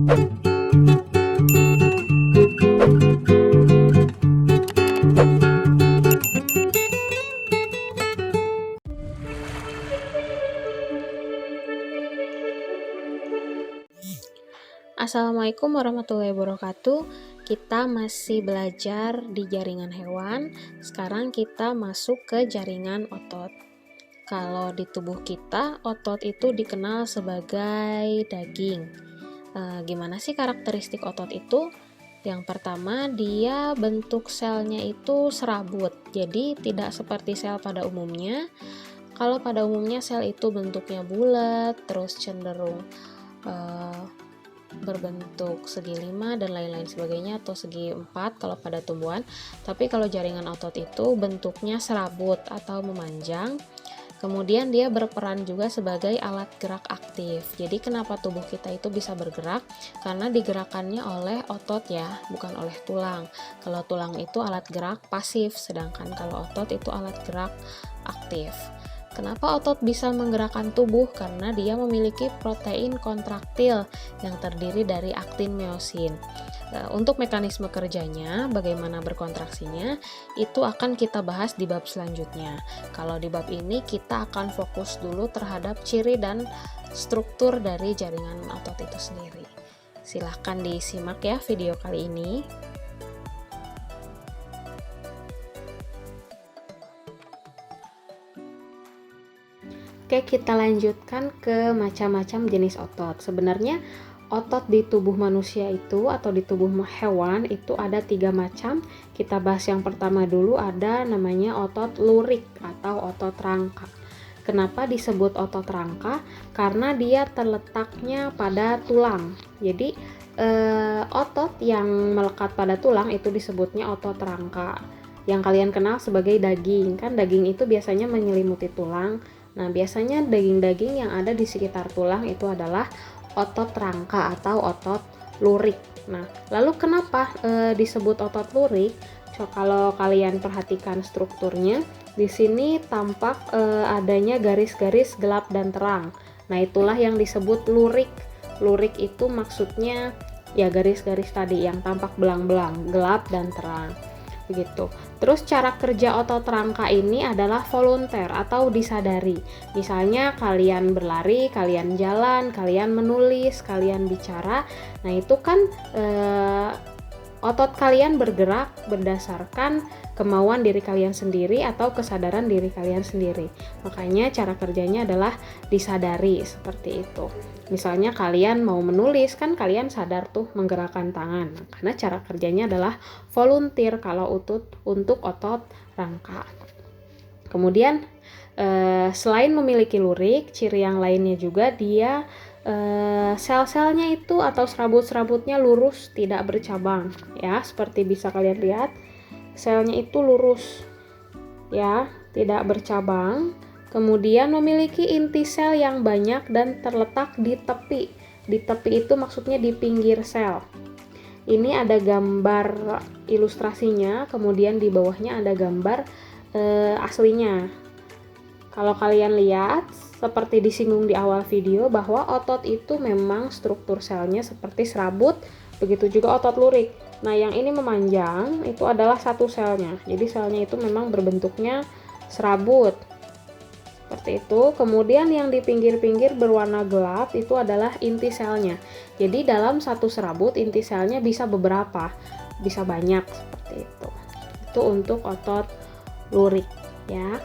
Assalamualaikum warahmatullahi wabarakatuh. Kita masih belajar di jaringan hewan. Sekarang kita masuk ke jaringan otot. Kalau di tubuh kita, otot itu dikenal sebagai daging. Gimana sih karakteristik otot itu? Yang pertama, dia bentuk selnya itu serabut. Jadi tidak seperti sel pada umumnya. Kalau pada umumnya sel itu bentuknya bulat, terus cenderung berbentuk segi 5 dan lain-lain sebagainya, atau segi 4 kalau pada tumbuhan. Tapi kalau jaringan otot itu bentuknya serabut atau memanjang. Kemudian dia berperan juga sebagai alat gerak aktif. Jadi kenapa tubuh kita itu bisa bergerak? Karena digerakannya oleh otot ya, bukan oleh tulang. Kalau tulang itu alat gerak pasif, sedangkan kalau otot itu alat gerak aktif. Kenapa otot bisa menggerakkan tubuh? Karena dia memiliki protein kontraktil yang terdiri dari aktin miosin. Untuk mekanisme kerjanya, bagaimana berkontraksinya, itu akan kita bahas di bab selanjutnya. Kalau di bab ini kita akan fokus dulu terhadap ciri dan struktur dari jaringan otot itu sendiri. Silahkan disimak ya video kali ini. Oke, kita lanjutkan ke macam-macam jenis otot. Sebenarnya otot di tubuh manusia itu atau di tubuh hewan itu ada 3 macam. Kita bahas yang pertama dulu, ada namanya otot lurik atau otot rangka. Kenapa disebut otot rangka? Karena dia terletaknya pada tulang. Jadi otot yang melekat pada tulang itu disebutnya otot rangka. Yang kalian kenal sebagai daging. Kan daging itu biasanya menyelimuti tulang. Nah, biasanya daging-daging yang ada di sekitar tulang itu adalah otot rangka atau otot lurik. Nah, lalu kenapa disebut otot lurik? Kalau kalian perhatikan strukturnya, di sini tampak adanya garis-garis gelap dan terang. Nah, itulah yang disebut lurik. Lurik itu maksudnya ya garis-garis tadi yang tampak belang-belang, gelap dan terang. Begitu. Terus cara kerja otot rangka ini adalah volunter atau disadari. Misalnya kalian berlari, kalian jalan, kalian menulis, kalian bicara. Nah, itu kan otot kalian bergerak berdasarkan kemauan diri kalian sendiri atau kesadaran diri kalian sendiri. Makanya cara kerjanya adalah disadari seperti itu. Misalnya kalian mau menulis, kan kalian sadar tuh menggerakkan tangan. Karena cara kerjanya adalah volunteer kalau untuk otot rangka. Kemudian selain memiliki lurik, ciri yang lainnya juga dia sel-selnya itu atau serabut-serabutnya lurus, tidak bercabang ya, seperti bisa kalian lihat selnya itu lurus ya, tidak bercabang. Kemudian memiliki inti sel yang banyak dan terletak di tepi. Di tepi itu maksudnya di pinggir sel. Ini ada gambar ilustrasinya, kemudian di bawahnya ada gambar aslinya. Kalau kalian lihat, seperti disinggung di awal video, bahwa otot itu memang struktur selnya seperti serabut, begitu juga otot lurik. Nah, yang ini memanjang, itu adalah satu selnya. Jadi selnya itu memang berbentuknya serabut. Seperti itu. Kemudian yang di pinggir-pinggir berwarna gelap, itu adalah inti selnya. Jadi dalam satu serabut, inti selnya bisa beberapa, bisa banyak, seperti itu. Itu untuk otot lurik, ya.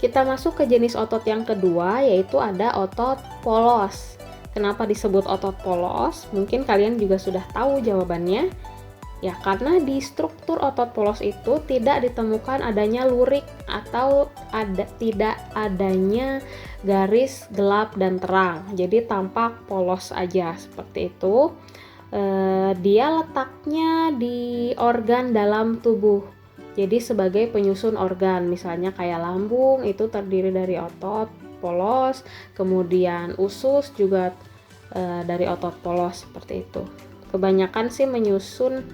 Kita masuk ke jenis otot yang kedua, yaitu ada otot polos. Kenapa disebut otot polos? Mungkin kalian juga sudah tahu jawabannya. Ya, karena di struktur otot polos itu tidak ditemukan adanya lurik atau tidak adanya garis gelap dan terang. Jadi tampak polos aja seperti itu. Dia letaknya di organ dalam tubuh. Jadi sebagai penyusun organ, misalnya kayak lambung itu terdiri dari otot polos, kemudian usus juga dari otot polos seperti itu. Kebanyakan sih menyusun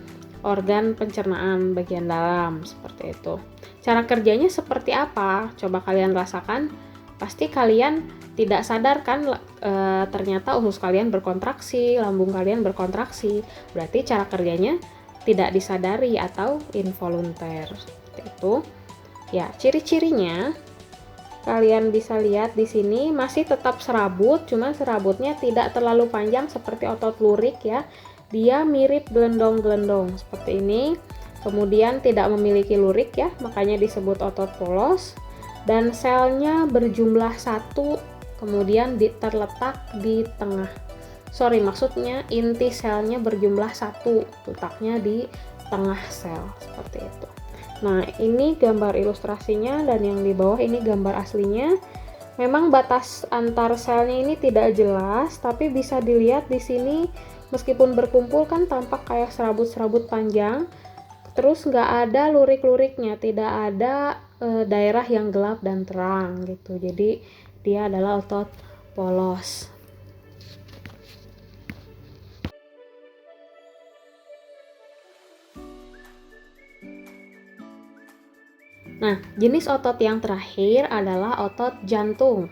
organ pencernaan bagian dalam, seperti itu. Cara kerjanya seperti apa? Coba kalian rasakan. Pasti kalian tidak sadar kan, ternyata usus kalian berkontraksi, lambung kalian berkontraksi. Berarti cara kerjanya tidak disadari atau involunter. Seperti itu. Ya, ciri-cirinya kalian bisa lihat di sini masih tetap serabut, cuman serabutnya tidak terlalu panjang seperti otot lurik ya. Dia mirip gelendong-gelendong seperti ini. Kemudian tidak memiliki lurik ya, makanya disebut otot polos. Dan selnya berjumlah 1, kemudian terletak di tengah. Maksudnya inti selnya berjumlah 1, letaknya di tengah sel seperti itu. Nah, ini gambar ilustrasinya dan yang di bawah ini gambar aslinya. Memang batas antar selnya ini tidak jelas, tapi bisa dilihat di sini meskipun berkumpul kan tampak kayak serabut-serabut panjang. Terus nggak ada lurik-luriknya, tidak ada daerah yang gelap dan terang gitu. Jadi dia adalah otot polos. Nah, jenis otot yang terakhir adalah otot jantung.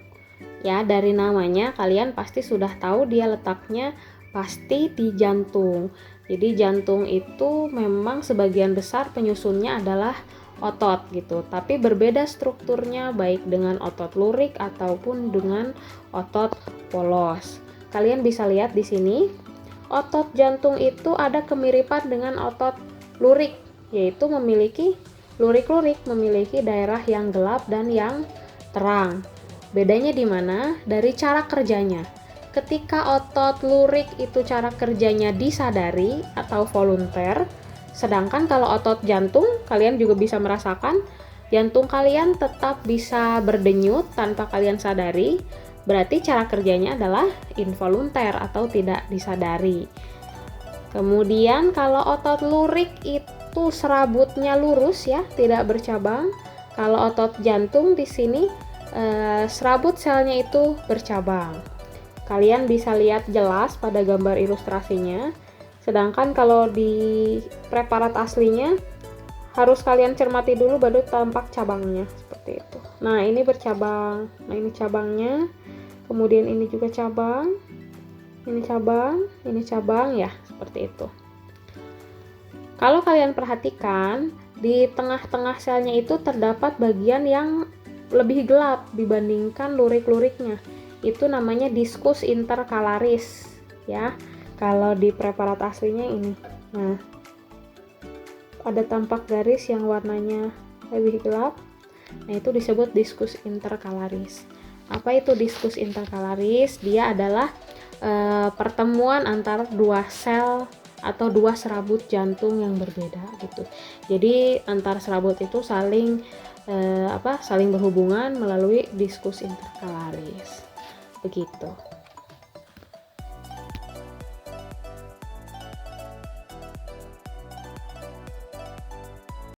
Ya, dari namanya kalian pasti sudah tahu dia letaknya pasti di jantung. Jadi jantung itu memang sebagian besar penyusunnya adalah otot gitu, tapi berbeda strukturnya baik dengan otot lurik ataupun dengan otot polos. Kalian bisa lihat di sini, otot jantung itu ada kemiripan dengan otot lurik, yaitu memiliki lurik-lurik, memiliki daerah yang gelap dan yang terang. Bedanya di mana? Dari cara kerjanya. Ketika otot lurik itu cara kerjanya disadari atau volunteer, sedangkan kalau otot jantung, kalian juga bisa merasakan jantung kalian tetap bisa berdenyut tanpa kalian sadari, berarti cara kerjanya adalah involunteer atau tidak disadari. Kemudian kalau otot lurik itu serabutnya lurus ya, tidak bercabang. Kalau otot jantung di sini serabut selnya itu bercabang. Kalian bisa lihat jelas pada gambar ilustrasinya. Sedangkan kalau di preparat aslinya harus kalian cermati dulu baru tampak cabangnya seperti itu. Nah, ini bercabang. Nah, ini cabangnya. Kemudian ini juga cabang. Ini cabang ya, seperti itu. Kalau kalian perhatikan, di tengah-tengah selnya itu terdapat bagian yang lebih gelap dibandingkan lurik-luriknya. Itu namanya diskus intercalaris ya. Kalau di preparat aslinya ini. Nah, ada tampak garis yang warnanya lebih gelap. Nah, itu disebut diskus intercalaris. Apa itu diskus intercalaris? Dia adalah pertemuan antara dua sel atau dua serabut jantung yang berbeda gitu. Jadi antar serabut itu saling berhubungan melalui diskus intercalaris. Begitu.